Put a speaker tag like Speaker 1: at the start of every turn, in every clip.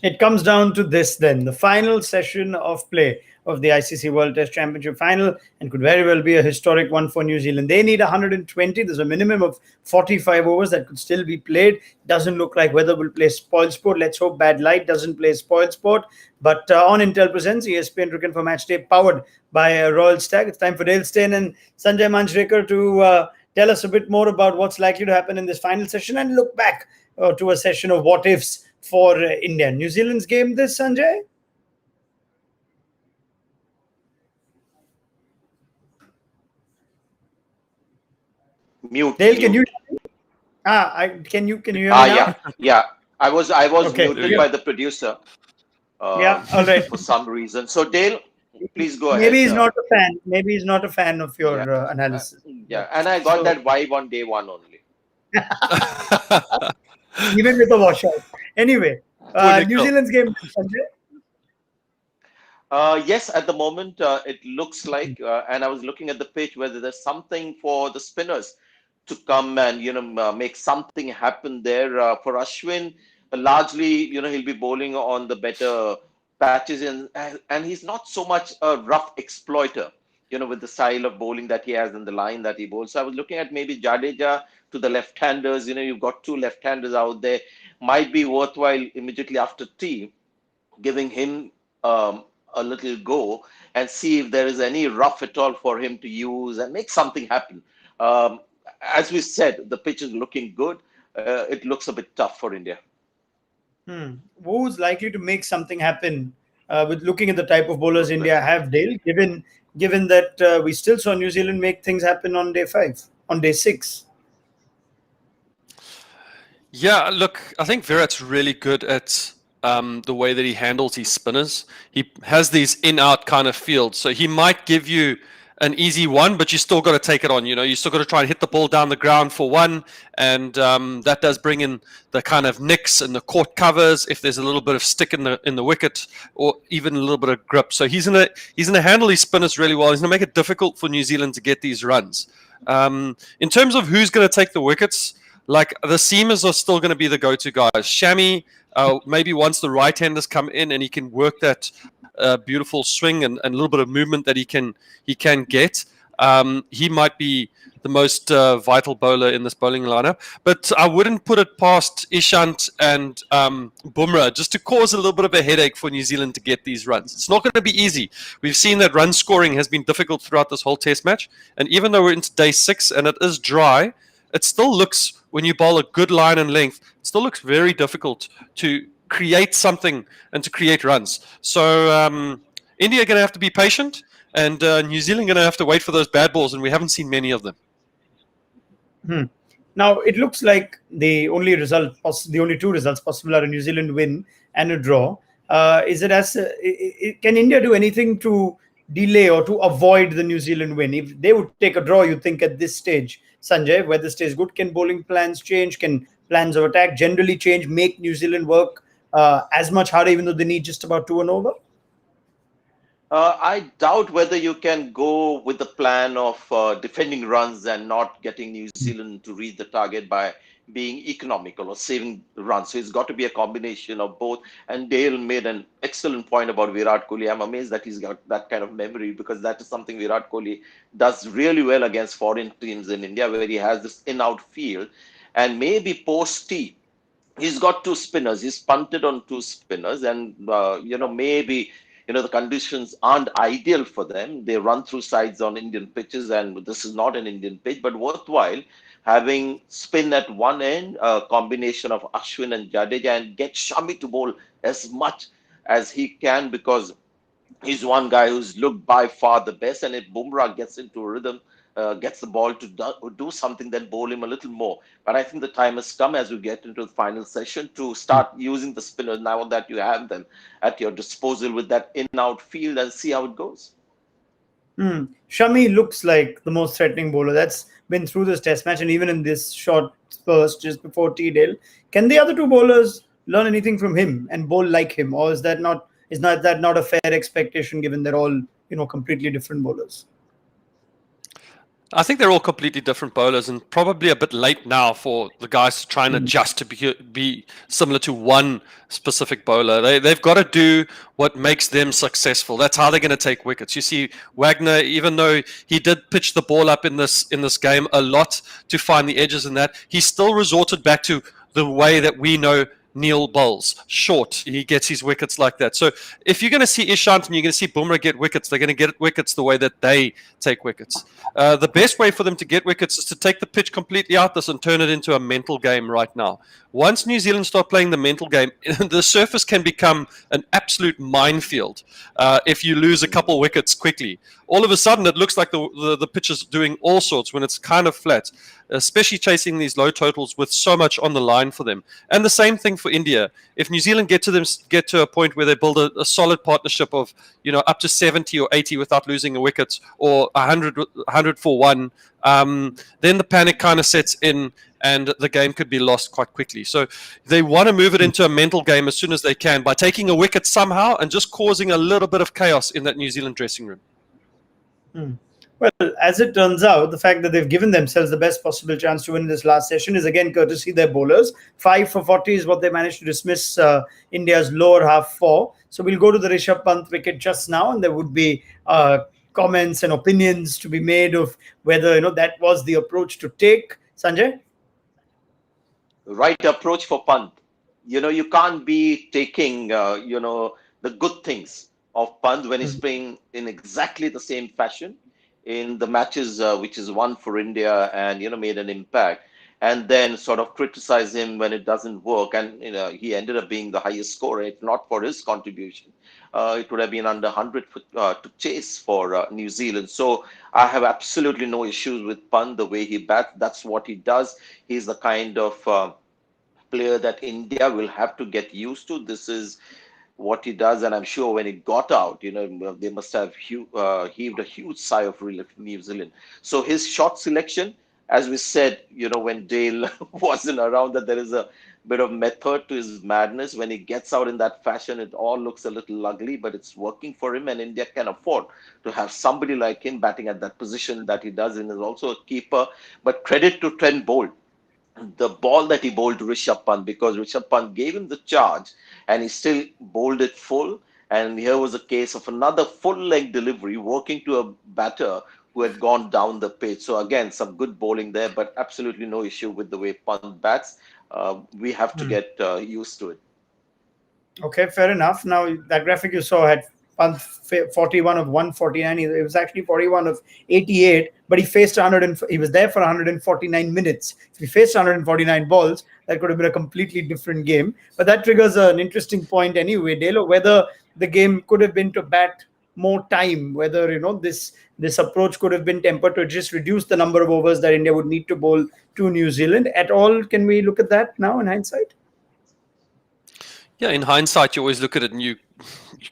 Speaker 1: It comes down to this then, the final session of play of the ICC World Test Championship final, and could very well be a historic one for New Zealand. They need 120. There's a minimum of 45 overs that could still be played. Doesn't look like weather will play spoil sport. Let's hope bad light doesn't play spoil sport. But on Intel Presents, ESPN Cricket for Matchday, powered by Royal Stag. It's time for Dale Steyn and Sanjay Manjrekar to tell us a bit more about what's likely to happen in this final session and look back to a session of what ifs for India. New Zealand's game this, Sanjay?
Speaker 2: Mute,
Speaker 1: Dale, can you?
Speaker 2: mute.
Speaker 1: Can you hear me now?
Speaker 2: Yeah. I was
Speaker 1: Okay.
Speaker 2: muted by the producer
Speaker 1: Yeah. All right.
Speaker 2: for some reason. So Dale, please go
Speaker 1: Maybe
Speaker 2: ahead.
Speaker 1: he's not a fan. Maybe he's not a fan of your
Speaker 2: Yeah,
Speaker 1: analysis.
Speaker 2: yeah, and I got
Speaker 1: So
Speaker 2: that vibe on day one only.
Speaker 1: even with a washout. Anyway,
Speaker 3: Poor
Speaker 1: New
Speaker 3: Nikhil.
Speaker 1: Zealand's game, Sanjay.
Speaker 2: Yes, at the moment it looks like, and I was looking at the pitch whether there's something for the spinners to come and make something happen there for Ashwin. Largely, he'll be bowling on the better patches, and he's not so much a rough exploiter. With the style of bowling that he has and the line that he bowls. So I was looking at maybe Jadeja to the left-handers. You've got two left-handers out there. Might be worthwhile immediately after tea giving him a little go and see if there is any rough at all for him to use and make something happen. Um, as we said, the pitch is looking good. It looks a bit tough for India.
Speaker 1: Who's likely to make something happen with looking at the type of bowlers India have, Dale? Given that we still saw New Zealand make things happen on day 5, on day 6.
Speaker 3: Yeah, look, I think Virat's really good at the way that he handles his spinners. He has these in-out kind of fields, so he might give you an easy one, but you still got to take it on. You still got to try and hit the ball down the ground for one, and that does bring in the kind of nicks and the court covers if there's a little bit of stick in the wicket or even a little bit of grip. So he's gonna handle his spinners really well. He's gonna make it difficult for New Zealand to get these runs. In terms of who's going to take the wickets, like the seamers are still going to be the go-to guys. Shami, maybe once the right-handers come in and he can work that beautiful swing and a little bit of movement that he can get, he might be the most vital bowler in this bowling lineup. But I wouldn't put it past Ishant and Bumrah just to cause a little bit of a headache for New Zealand to get these runs. It's not going to be easy. We've seen that run scoring has been difficult throughout this whole test match. And even though we're into day 6 and it is dry, it still looks, when you bowl a good line and length, it still looks very difficult to create something and to create runs. So India are going to have to be patient, and New Zealand are going to have to wait for those bad balls, and we haven't seen many of them.
Speaker 1: Now, it looks like the only two results possible are a New Zealand win and a draw. Can India do anything to delay or to avoid the New Zealand win? If they would take a draw, you think at this stage, Sanjay, weather stays good, can bowling plans change? Can plans of attack generally change, make New Zealand work as much harder, even though they need just about 2 and over?
Speaker 2: I doubt whether you can go with the plan of defending runs and not getting New Zealand to reach the target by being economical or saving runs. So it's got to be a combination of both. And Dale made an excellent point about Virat Kohli. I'm amazed that he's got that kind of memory, because that is something Virat Kohli does really well against foreign teams in India, where he has this in-out field. And maybe post-T, he's got 2 spinners. He's punted on 2 spinners, and maybe the conditions aren't ideal for them. They run through sides on Indian pitches, and this is not an Indian pitch, but worthwhile having spin at one end, a combination of Ashwin and Jadeja, and get Shami to bowl as much as he can, because he's one guy who's looked by far the best. And if Bumrah gets into a rhythm, gets the ball to do something, then bowl him a little more. But I think the time has come, as we get into the final session, to start using the spinners now that you have them at your disposal with that in-out field, and see how it goes.
Speaker 1: Shami looks like the most threatening bowler that's been through this test match, and even in this short burst just before T-Dale. Can the other 2 bowlers learn anything from him and bowl like him, or is that not a fair expectation, given they're all completely different bowlers?
Speaker 3: I think they're all completely different bowlers, and probably a bit late now for the guys to try and adjust to be similar to one specific bowler. They've got to do what makes them successful. That's how they're going to take wickets. You see, Wagner, even though he did pitch the ball up in this game a lot to find the edges in that, he still resorted back to the way that we know Neil bowls short. He gets his wickets like that. So if you're going to see Ishant and you're going to see Bumrah get wickets, they're going to get wickets the way that they take wickets. The best way for them to get wickets is to take the pitch completely out this and turn it into a mental game right now. Once New Zealand start playing the mental game, the surface can become an absolute minefield if you lose a couple wickets quickly. All of a sudden, it looks like the pitch is doing all sorts when it's kind of flat, especially chasing these low totals with so much on the line for them. And the same thing for India. If New Zealand get to a point where they build a solid partnership of up to 70 or 80 without losing a wicket, or 100 for one, then the panic kind of sets in and the game could be lost quite quickly. So they want to move it into a mental game as soon as they can by taking a wicket somehow and just causing a little bit of chaos in that New Zealand dressing room.
Speaker 1: Well, as it turns out, the fact that they've given themselves the best possible chance to win this last session is again courtesy their bowlers. 5 for 40 is what they managed to dismiss India's lower half for. So we'll go to the Rishabh Pant wicket just now, and there would be comments and opinions to be made of whether that was the approach to take. Sanjay?
Speaker 2: Right approach for Pant. You can't be taking, the good things of Pant when he's playing in exactly the same fashion in the matches which is won for India and, made an impact, and then sort of criticize him when it doesn't work. And, he ended up being the highest scorer. If not for his contribution, it would have been under 100 to chase for New Zealand. So I have absolutely no issues with Pant, the way he bats. That's what he does. He's the kind of player that India will have to get used to. This is what he does, and I'm sure when he got out, they must have heaved a huge sigh of relief, New Zealand. So his shot selection, as we said, when Dale wasn't around, that there is a bit of method to his madness. When he gets out in that fashion, it all looks a little ugly, but it's working for him, and India can afford to have somebody like him batting at that position that he does, and is also a keeper. But credit to Trent Bolt, the ball that he bowled to Rishabh Pant, because Rishabh Pant gave him the charge and he still bowled it full. And here was a case of another full leg delivery working to a batter who had gone down the pitch. So again, some good bowling there, but absolutely no issue with the way Pant bats. We have to get used to it. Okay,
Speaker 1: fair enough. Now, that graphic you saw had Pant 41 of 149. It was actually 41 of 88, but he faced 100. He was there for 149 minutes. If he faced 149 balls, that could have been a completely different game. But that triggers an interesting point anyway, Dale, whether the game could have been to bat more time, whether this approach could have been tempered to just reduce the number of overs that India would need to bowl to New Zealand at all. Can we look at that now in hindsight?
Speaker 3: Yeah, in hindsight, you always look at it and you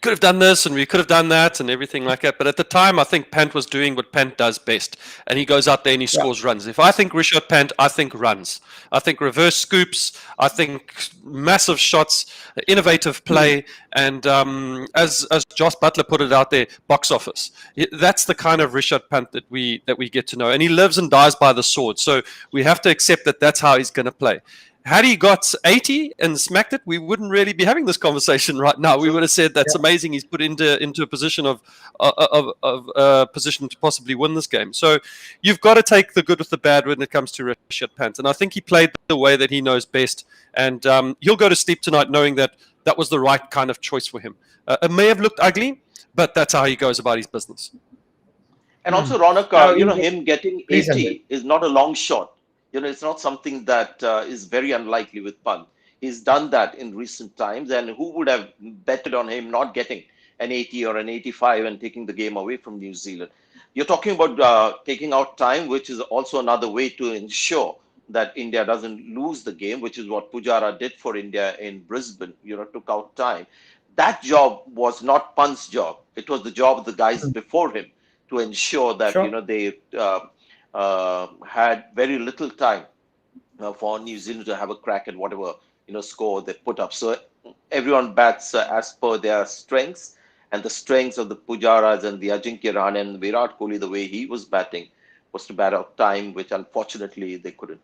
Speaker 3: could have done this and we could have done that and everything like that. But at the time, I think Pant was doing what Pant does best. And he goes out there and he scores runs. If I think Rishabh Pant, I think runs. I think reverse scoops. I think massive shots, innovative play. And as Joss Butler put it out there, box office. That's the kind of Rishabh Pant that we get to know. And he lives and dies by the sword. So we have to accept that that's how he's going to play. Had he got 80 and smacked it, we wouldn't really be having this conversation right now. We would have said that's amazing. He's put into a position of position to possibly win this game. So you've got to take the good with the bad when it comes to Rishabh Pant. And I think he played the way that he knows best. And he'll go to sleep tonight knowing that that was the right kind of choice for him. It may have looked ugly, but that's how he goes about his business.
Speaker 2: And also, Raunak, him getting 80 is not a long shot. It's not something that is very unlikely with Pant. He's done that in recent times, and who would have betted on him not getting an 80 or an 85 and taking the game away from New Zealand? You're talking about taking out time, which is also another way to ensure that India doesn't lose the game, which is what Pujara did for India in Brisbane, took out time. That job was not Pant's job. It was the job of the guys before him to ensure that, they had very little time for New Zealand to have a crack at whatever score they put up. So everyone bats as per their strengths, and the strengths of the Pujaras and the Ajinkya Rahane and Virat Kohli, the way he was batting, was to bat out time, which unfortunately they couldn't.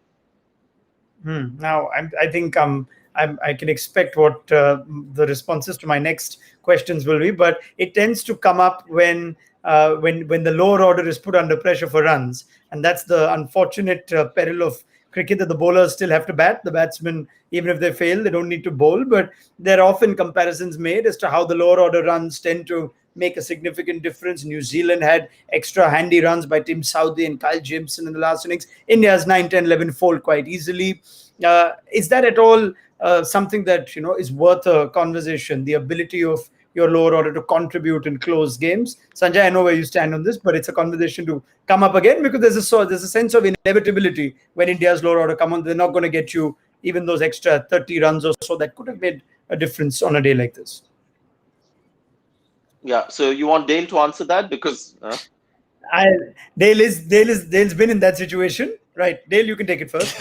Speaker 1: Now, I think I can expect what the responses to my next questions will be, but it tends to come up when the lower order is put under pressure for runs, and that's the unfortunate peril of cricket, that the bowlers still have to bat. The batsmen, even if they fail, they don't need to bowl. But there are often comparisons made as to how the lower order runs tend to make a significant difference. New Zealand had extra handy runs by Tim Southey and Kyle Jameson in the last innings. India's 9, 10, 11 fold quite easily. Is that at all something that is worth a conversation? The ability of your lower order to contribute in close games. Sanjay, I know where you stand on this, but it's a conversation to come up again, because there's a sense of inevitability when India's lower order come on. They're not going to get you even those extra 30 runs or so that could have made a difference on a day like this.
Speaker 2: Yeah. So you want Dale to answer that, because
Speaker 1: Dale's been in that situation, right? Dale, you can take it first.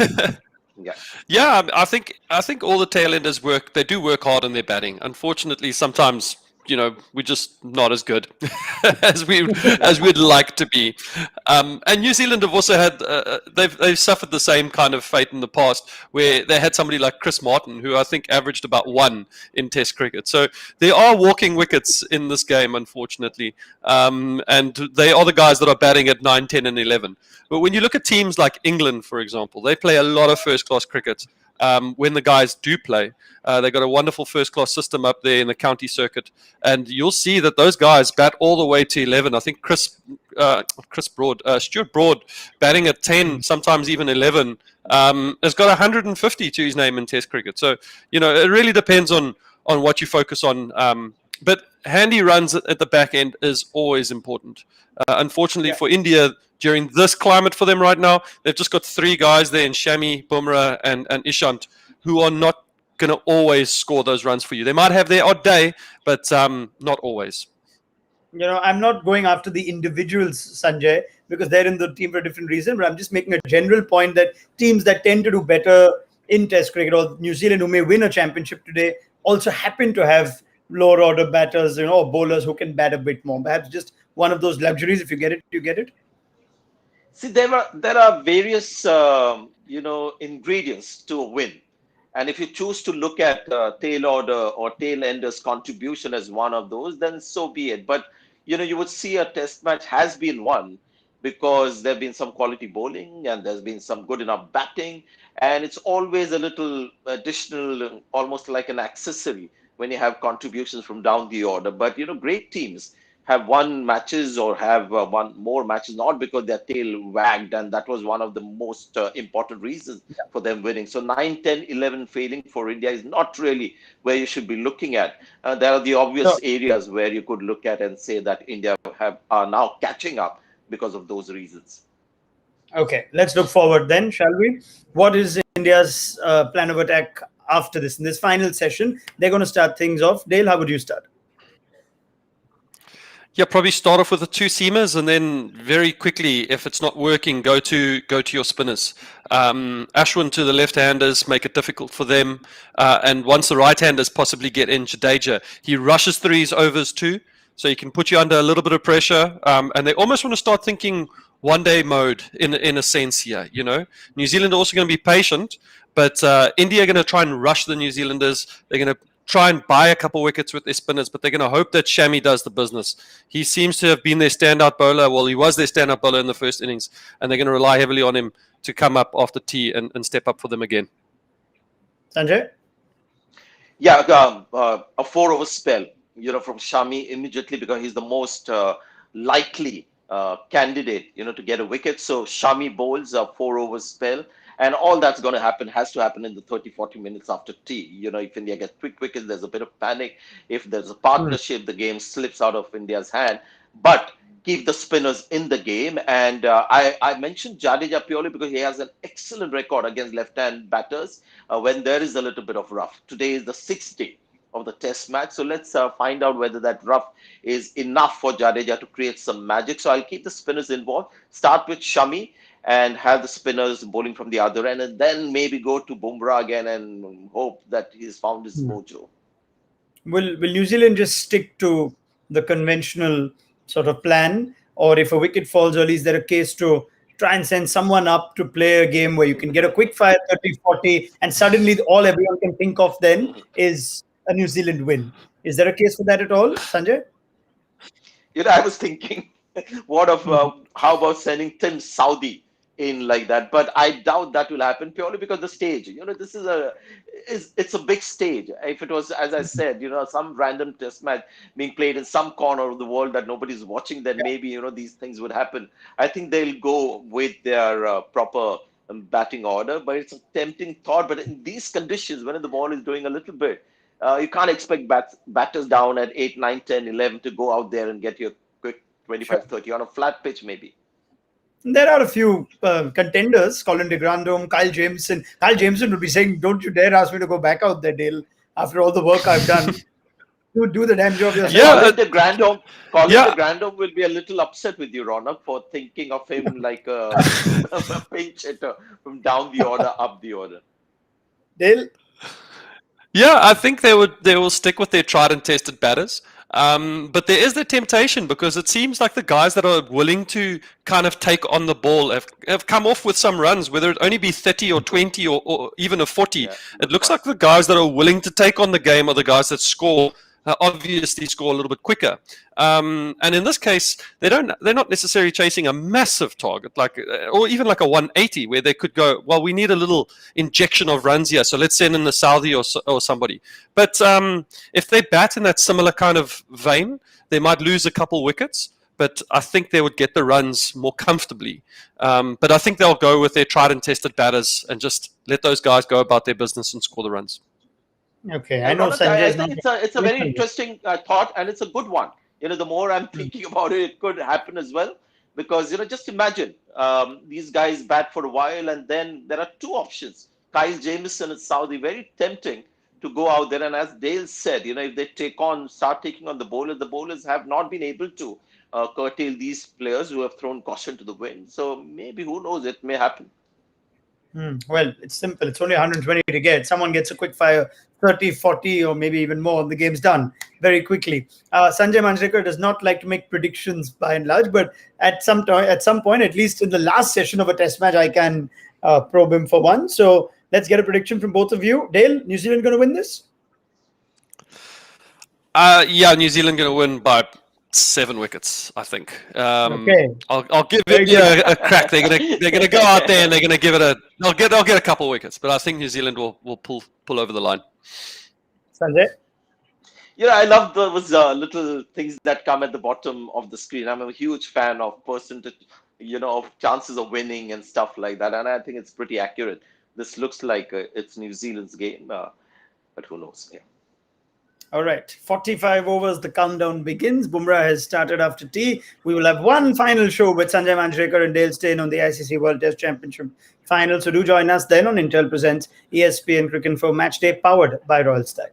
Speaker 2: yeah.
Speaker 3: Yeah, I think all the tail enders work. They do work hard on their batting. Unfortunately, sometimes we're just not as good as we'd like to be. And New Zealand have also had they've suffered the same kind of fate in the past, where they had somebody like Chris Martin, who I think averaged about 1 in Test cricket. So there are walking wickets in this game, unfortunately, and they are the guys that are batting at 9, 10, and 11. But when you look at teams like England, for example, they play a lot of first-class cricket. When the guys do play, they've got a wonderful first-class system up there in the county circuit, and you'll see that those guys bat all the way to 11. I think Stuart Broad, batting at 10, sometimes even 11, has got 150 to his name in Test cricket. So it really depends on what you focus on. But handy runs at the back end is always important. Unfortunately for India, during this climate for them right now, they've just got 3 guys there in Shami, Bumrah, and Ishant, who are not going to always score those runs for you. They might have their odd day, but not always.
Speaker 1: I'm not going after the individuals, Sanjay, because they're in the team for a different reason, but I'm just making a general point that teams that tend to do better in Test cricket, or New Zealand, who may win a championship today, also happen to have lower order batters, or bowlers who can bat a bit more. Perhaps just one of those luxuries. If you get it, you get it.
Speaker 2: See, there are various ingredients to a win, and if you choose to look at tail order or tail enders contribution as one of those, then so be it. But you would see a Test match has been won because there've been some quality bowling and there's been some good enough batting, and it's always a little additional, almost like an accessory when you have contributions from down the order. But great teams have won matches or have won more matches, not because their tail wagged, and that was one of the most important reasons for them winning. So 9, 10, 11 failing for India is not really where you should be looking at. There are the obvious areas where you could look at and say that India are now catching up because of those reasons.
Speaker 1: Okay, let's look forward then, shall we? What is India's plan of attack after this? In this final session, they're going to start things off. Dale, how would you start?
Speaker 3: Yeah, probably start off with the 2 seamers, and then very quickly, if it's not working, go to your spinners. Ashwin to the left-handers, make it difficult for them. And once the right-handers possibly get in, Jadeja, he rushes through his overs too, so he can put you under a little bit of pressure. And they almost want to start thinking one-day mode in a sense here. New Zealand are also going to be patient, but India are going to try and rush the New Zealanders. They're going to try and buy a couple wickets with their spinners, but they're going to hope that Shami does the business. He seems to have been their standout bowler. Well, he was their standout bowler in the first innings, and they're going to rely heavily on him to come up after tea and step up for them again.
Speaker 1: Sanjay?
Speaker 2: Yeah, a 4-over spell, from Shami immediately, because he's the most likely candidate, to get a wicket. So Shami bowls a 4-over spell. And all that's going to happen has to happen in the 30, 40 minutes after tea. If India gets quick wickets, there's a bit of panic. If there's a partnership, the game slips out of India's hand. But keep the spinners in the game. And I mentioned Jadeja purely because he has an excellent record against left-hand batters when there is a little bit of rough. Today is the 6th day of the Test match. So let's find out whether that rough is enough for Jadeja to create some magic. So I'll keep the spinners involved. Start with Shami and have the spinners bowling from the other end, and then maybe go to Bumrah again and hope that he's found his mojo.
Speaker 1: Will New Zealand just stick to the conventional sort of plan, or if a wicket falls early, is there a case to try and send someone up to play a game where you can get a quick fire 30-40, and suddenly all everyone can think of then is a New Zealand win. Is there a case for that at all, Sanjay?
Speaker 2: I was thinking, how about sending Tim Saudi in like that? But I doubt that will happen purely because the stage. This it's a big stage. If it was, as I said, some random test match being played in some corner of the world that nobody's watching, then maybe these things would happen. I think they'll go with their proper batting order, but it's a tempting thought. But in these conditions, when the ball is doing a little bit, you can't expect batters down at 8, 9, 10, 11 to go out there and get your quick 25, 30 on a flat pitch, maybe.
Speaker 1: There are a few contenders, Colin de Grandhomme, Kyle Jameson. Kyle Jameson would be saying, don't you dare ask me to go back out there, Dale, after all the work I've done. You do the damn job yourself.
Speaker 2: Yeah, Colin de Grandhomme will be a little upset with you, Raunak, for thinking of him like a pinch hitter from down the order, up the order.
Speaker 1: Dale?
Speaker 3: Yeah, I think they will stick with their tried and tested batters. But there is the temptation because it seems like the guys that are willing to kind of take on the ball have come off with some runs, whether it only be 30 or 20 or even a 40.
Speaker 2: Yeah,
Speaker 3: it looks like the guys that are willing to take on the game are the guys that score. Obviously score a little bit quicker, and in this case they're not necessarily chasing a massive target or even like a 180 where they could go, well, we need a little injection of runs here, so let's send in the Saudi or somebody. But if they bat in that similar kind of vein, they might lose a couple wickets, but I think they would get the runs more comfortably. But I think they'll go with their tried and tested batters and just let those guys go about their business and score the runs.
Speaker 1: Okay, I know Sanjay.
Speaker 2: I think it's a very interesting thought, and it's a good one. The more I'm thinking about it, it could happen as well. Because just imagine these guys bat for a while, and then there are two options: Kyle Jameson and Saudi. Very tempting to go out there, and as Dale said, if they start taking on the bowlers have not been able to curtail these players who have thrown caution to the wind. So maybe, who knows, it may happen.
Speaker 1: Well, it's simple. It's only 120 to get. Someone gets a quick fire 30, 40, or maybe even more, and the game's done very quickly. Sanjay Manjrekar does not like to make predictions by and large, but at some point, at least in the last session of a test match, I can probe him for one. So let's get a prediction from both of you. Dale, New Zealand going to win this?
Speaker 3: Yeah, New Zealand going to win by 7 wickets, I think.
Speaker 1: Okay.
Speaker 3: I'll give it a crack. They're gonna go out there and they're gonna give it I'll get a couple of wickets, but I think New Zealand will pull over the line.
Speaker 1: Sanjay?
Speaker 2: I love those little things that come at the bottom of the screen. I'm a huge fan of percentage, of chances of winning and stuff like that, and I think it's pretty accurate. This looks like it's New Zealand's game, but who knows? Yeah.
Speaker 1: All right, 45 overs, the countdown begins. Bumrah has started after tea. We will have one final show with Sanjay Manjrekar and Dale Steyn on the ICC World Test Championship final. So do join us then on Intel Presents ESPN Cricket Info Match Day, powered by Royal Stag.